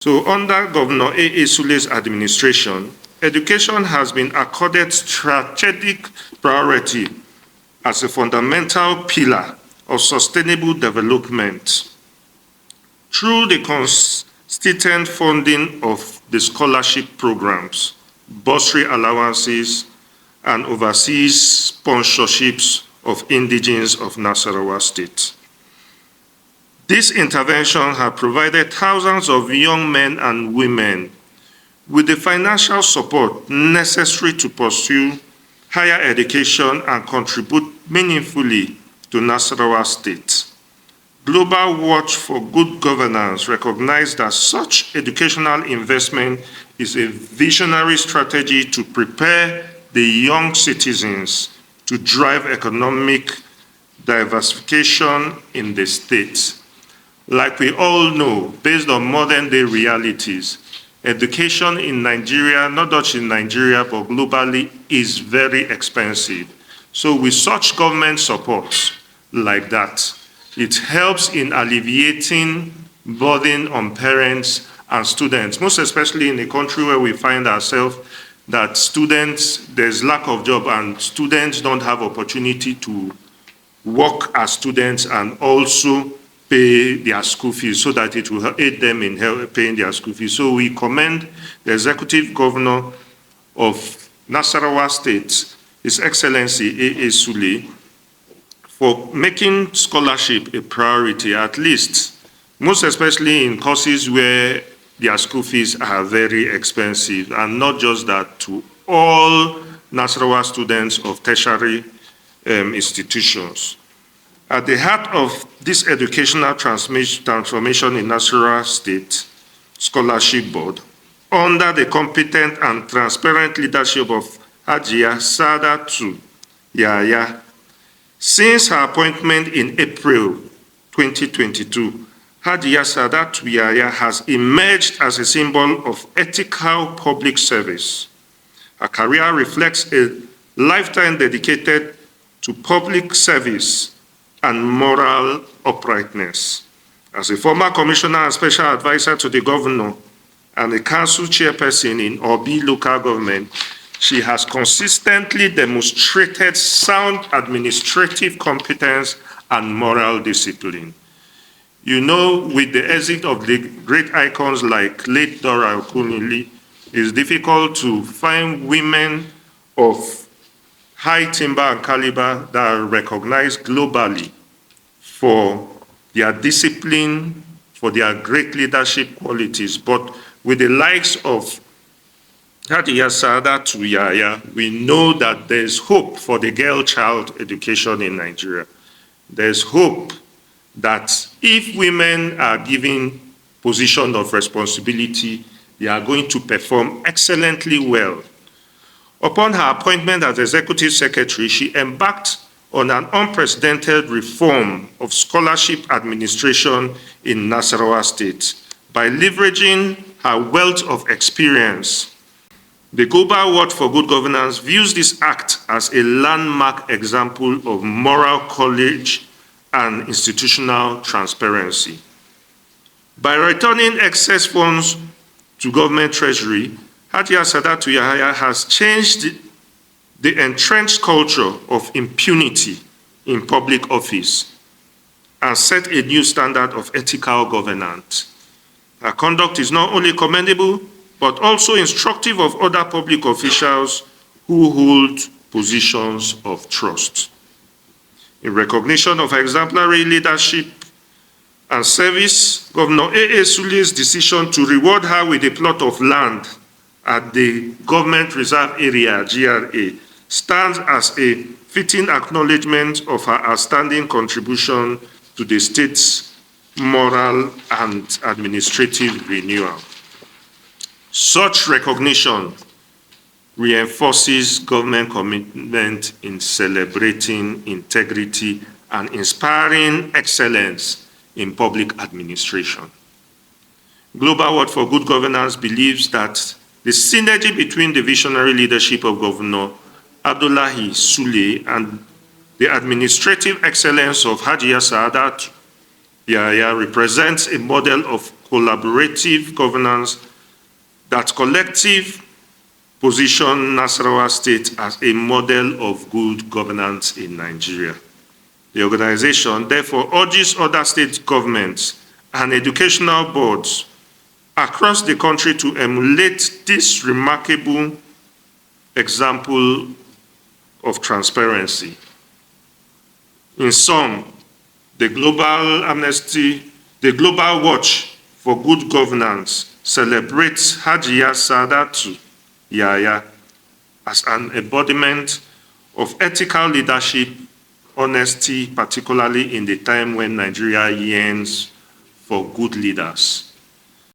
So under Governor A.A. Sule's administration, education has been accorded strategic priority as a fundamental pillar of sustainable development through the consistent funding of the scholarship programs, bursary allowances, and overseas sponsorships of indigenes of Nasarawa State. This intervention has provided thousands of young men and women with the financial support necessary to pursue higher education and contribute meaningfully to Nasarawa State. Global Watch for Good Governance recognized that such educational investment is a visionary strategy to prepare the young citizens to drive economic diversification in the state. Like we all know, based on modern day realities, education in Nigeria, not just in Nigeria, but globally, is very expensive. So with such government support like that, it helps in alleviating burden on parents and students, most especially in a country where we find ourselves that students, there's lack of job and students don't have opportunity to work as students and also pay their school fees so that it will aid them in paying their school fees. So we commend the Executive Governor of Nasarawa State, His Excellency A.A. Sule, for making scholarship a priority, at least, most especially in courses where their school fees are very expensive, and not just that, to all Nasarawa students of tertiary institutions. At the heart of this educational transformation in Nasarawa State Scholarship Board, under the competent and transparent leadership of Hajiya Yahya, since her appointment in April 2022, Hajiya Yahya has emerged as a symbol of ethical public service. Her career reflects a lifetime dedicated to public service and moral uprightness. As a former commissioner and special advisor to the governor and a council chairperson in Obi local government, she has consistently demonstrated sound administrative competence and moral discipline. You know, with the exit of the great icons like late Dora Okunili, it's difficult to find women of high timber and caliber that are recognized globally for their discipline, for their great leadership qualities. But with the likes of Hajiya Yahya, we know that there's hope for the girl child education in Nigeria. There's hope that if women are given position of responsibility, they are going to perform excellently well. Upon her appointment as Executive Secretary, she embarked on an unprecedented reform of scholarship administration in Nasarawa State by leveraging her wealth of experience. The Global Watch for Good Governance views this act as a landmark example of moral courage and institutional transparency. By returning excess funds to government treasury, Hajiya Yahya has changed the entrenched culture of impunity in public office and set a new standard of ethical governance. Her conduct is not only commendable, but also instructive of other public officials who hold positions of trust. In recognition of her exemplary leadership and service, Governor A.A. Sule's decision to reward her with a plot of land at the Government Reserve Area, GRA, stands as a fitting acknowledgement of her outstanding contribution to the state's moral and administrative renewal. Such recognition reinforces government commitment in celebrating integrity and inspiring excellence in public administration. Global Watch for Good Governance believes that the synergy between the visionary leadership of Governor Abdullahi Sule and the administrative excellence of Hajiya Yahya represents a model of collaborative governance that collective position Nasarawa State as a model of good governance in Nigeria. The organization therefore urges other state governments and educational boards across the country to emulate this remarkable example of transparency. In sum, the Global Watch for Good Governance celebrates Hajiya Sadatu Yahya as an embodiment of ethical leadership, honesty, particularly in the time when Nigeria yearns for good leaders.